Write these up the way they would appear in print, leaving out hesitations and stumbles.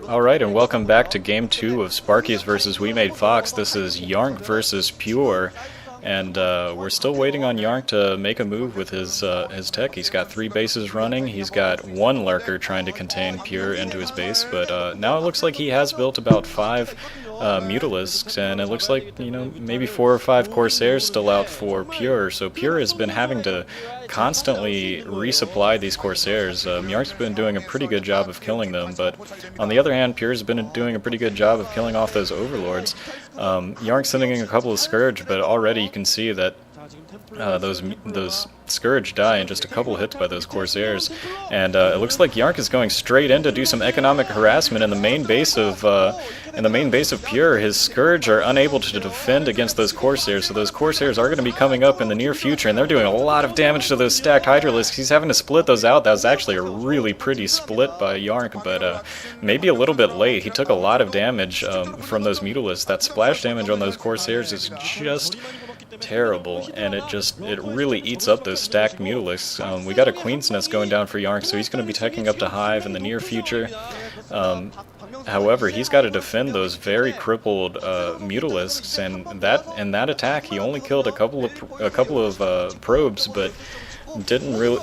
Alright, and welcome back to Game 2 of Sparkyz versus WeMade Fox. This is Arnc versus Pure, and we're still waiting on Arnc to make a move with his tech. He's got 3 bases running, he's got 1 lurker trying to contain Pure into his base, but now it looks like he has built about 5 Mutalisks, and it looks like, you know, maybe 4 or 5 Corsairs still out for Pure, so Pure has been having to constantly resupply these Corsairs. Arnc's been doing a pretty good job of killing them, but on the other hand, Pure's been doing a pretty good job of killing off those Overlords. Arnc's sending in a couple of Scourge, but already you can see that those Scourge die in just a couple hits by those Corsairs, and it looks like Arnc is going straight in to do some economic harassment in the main base of Pure. His Scourge are unable to defend against those Corsairs, so those Corsairs are going to be coming up in the near future, and they're doing a lot of damage to those stacked Hydralisks. He's having to split those out. That was actually a really pretty split by Arnc, but maybe a little bit late. He took a lot of damage from those Mutalisks. That splash damage on those Corsairs is just terrible, and it really eats up those stacked Mutalisks. We got a Queen's Nest going down for Arnc, so he's going to be taking up to Hive in the near future. However, he's got to defend those very crippled Mutalisks, and that attack he only killed a couple of probes, but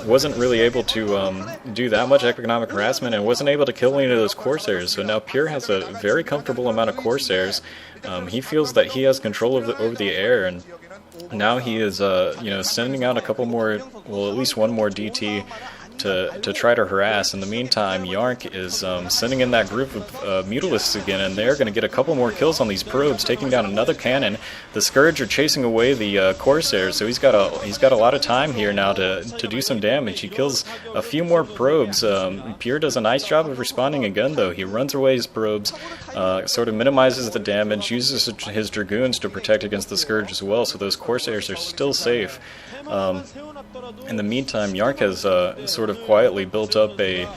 wasn't really able to do that much economic harassment, and wasn't able to kill any of those Corsairs. So now Pure has a very comfortable amount of Corsairs. He feels that he has control over the air, and now he is sending out a couple more, well, at least one more DT to try to harass. In the meantime, Arnc is sending in that group of Mutalisks again, and they're going to get a couple more kills on these probes, taking down another cannon. The Scourge are chasing away the Corsairs, so he's got a lot of time here now to do some damage. He kills a few more probes. Pure does a nice job of responding again, though. He runs away his probes, sort of minimizes the damage, uses his Dragoons to protect against the Scourge as well, so those Corsairs are still safe. In the meantime, Arnc has sort of quietly built up a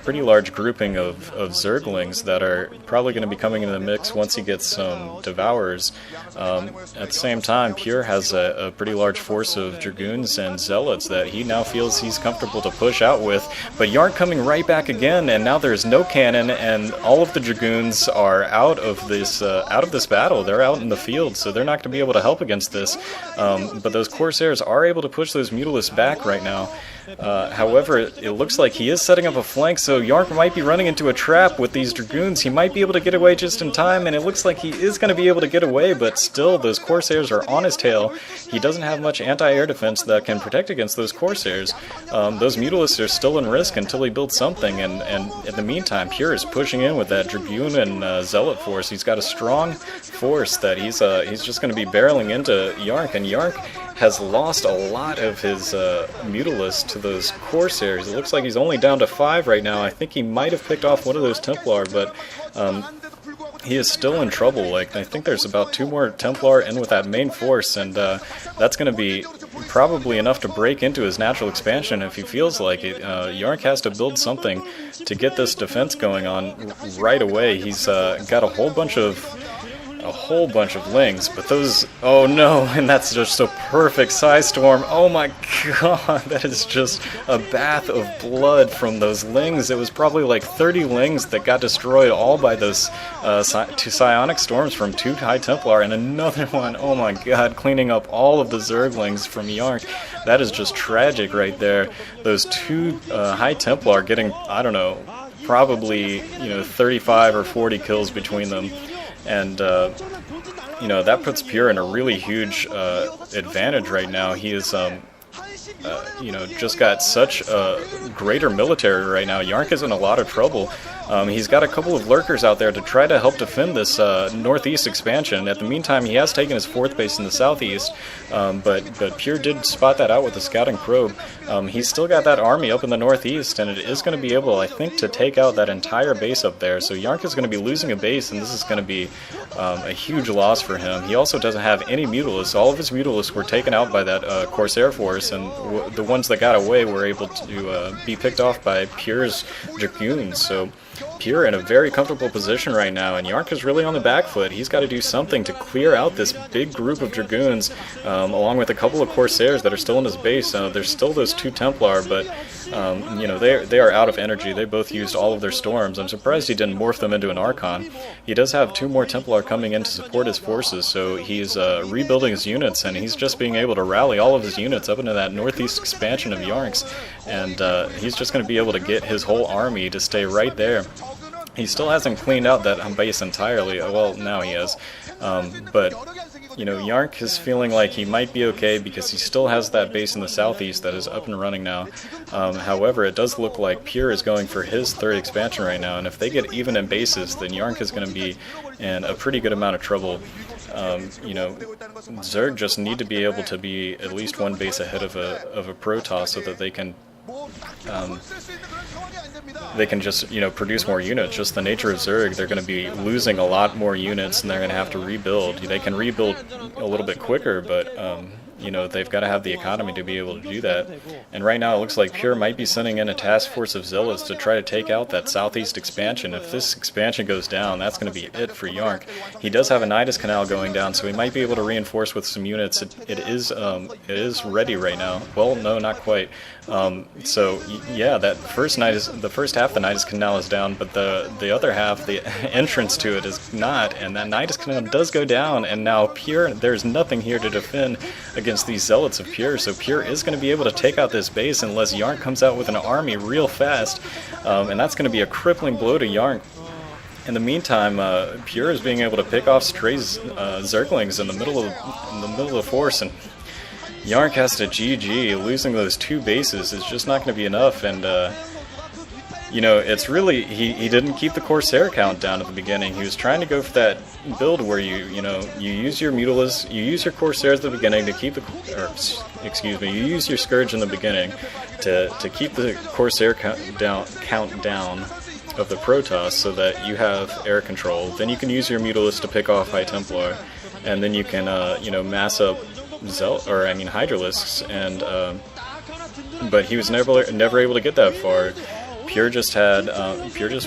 pretty large grouping of Zerglings that are probably going to be coming into the mix once he gets some Devourers. At the same time, Pure has a pretty large force of Dragoons and Zealots that he now feels he's comfortable to push out with, but Arnc coming right back again, and now there's no cannon, and all of the Dragoons are out of this battle. They're out in the field, so they're not going to be able to help against this, but those Corsairs are able to push those Mutalisks back right now. However, it looks like he is setting up a flank, so Arnc might be running into a trap with these Dragoons. He might be able to get away just in time, and it looks like he is going to be able to get away, but still, those Corsairs are on his tail. He doesn't have much anti-air defense that can protect against those Corsairs. Those Mutalisks are still in risk until he builds something, and in the meantime, Pure is pushing in with that Dragoon and Zealot force. He's got a strong force that he's just going to be barreling into Arnc, and Arnc has lost a lot of his Mutalisks to those Corsairs. It looks like he's only down to 5 right now. I think he might have picked off one of those Templar, but he is still in trouble. Like, I think there's about 2 more Templar in with that main force, and that's going to be probably enough to break into his natural expansion if he feels like it. Arnc has to build something to get this defense going on right away. He's got a whole bunch of lings, but those, oh no, and that's just a perfect Psy Storm. Oh my god, that is just a bath of blood from those lings. It was probably like 30 lings that got destroyed all by those 2 Psionic Storms from 2 High Templar, and another one, oh my god, cleaning up all of the Zerglings from Arnc. That is just tragic right there. Those 2 High Templar getting, I don't know, probably, 35 or 40 kills between them. And, that puts Pure in a really huge advantage right now. He is, just got such a greater military right now. Arnc is in a lot of trouble. He's got a couple of lurkers out there to try to help defend this northeast expansion. At the meantime, he has taken his 4th base in the southeast, but Pure did spot that out with the scouting probe. He's still got that army up in the northeast, and it is going to be able, I think, to take out that entire base up there. So Arnc is going to be losing a base, and this is going to be a huge loss for him. He also doesn't have any Mutalisks. All of his Mutalisks were taken out by that Corsair force, and the ones that got away were able to be picked off by Pure's Dragoons. So Pure in a very comfortable position right now, and Arnc is really on the back foot. He's got to do something to clear out this big group of Dragoons, along with a couple of Corsairs that are still in his base. There's still those 2 Templar, but you know, they are out of energy. They both used all of their storms. I'm surprised he didn't morph them into an Archon. He does have 2 more Templar coming in to support his forces, so he's rebuilding his units, and he's just being able to rally all of his units up into that northeast expansion of Arnc's, and he's just going to be able to get his whole army to stay right there. He still hasn't cleaned out that base entirely. Well, now he has. But, you know, Arnc is feeling like he might be okay because he still has that base in the southeast that is up and running now. However, it does look like Pure is going for his 3rd expansion right now, and if they get even in bases, then Arnc is going to be in a pretty good amount of trouble. You know, Zerg just need to be able to be at least 1 base ahead of a Protoss so that they can just, you know, produce more units. Just the nature of Zerg, they're going to be losing a lot more units, and they're going to have to rebuild. They can rebuild a little bit quicker, but you know, they've got to have the economy to be able to do that. And right now it looks like Pure might be sending in a task force of Zealots to try to take out that southeast expansion. If this expansion goes down, that's going to be it for Arnc. He does have a Nidus Canal going down, so he might be able to reinforce with some units. It is ready right now. Well, no, not quite. So yeah, that first Nidus, the first half of the Nidus Canal is down, but the other half, the entrance to it, is not. And that Nidus Canal does go down, and now Pure, there's nothing here to defend against these Zealots of Pure, so Pure is going to be able to take out this base unless Arnc comes out with an army real fast, and that's going to be a crippling blow to Arnc. In the meantime, Pure is being able to pick off stray Zerglings in the middle of the force, and Arnc has to GG. Losing those 2 bases is just not going to be enough, and you know, it's really, he didn't keep the Corsair count down at the beginning. He was trying to go for that build where you use your Mutalisks, you use your Corsairs at the beginning to keep the, you use your Scourge in the beginning to keep the Corsair count down of the Protoss so that you have air control. Then you can use your Mutalisks to pick off High Templar, and then you can, you know, mass up Hydralisks, and but he was never able to get that far. Pure just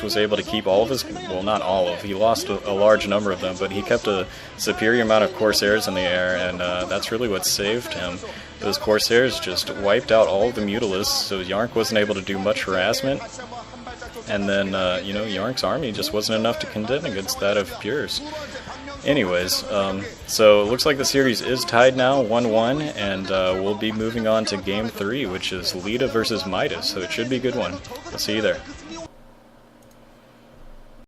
was able to keep all of his, well, not all of, he lost a large number of them, but he kept a superior amount of Corsairs in the air, and that's really what saved him. Those Corsairs just wiped out all of the Mutalisks, so Arnc wasn't able to do much harassment, and then, you know, Arnc's army just wasn't enough to contend against that of Pure's. Anyways, so it looks like the series is tied now, 1-1, and we'll be moving on to Game 3, which is Lita versus Midas, so it should be a good one. I'll see you there.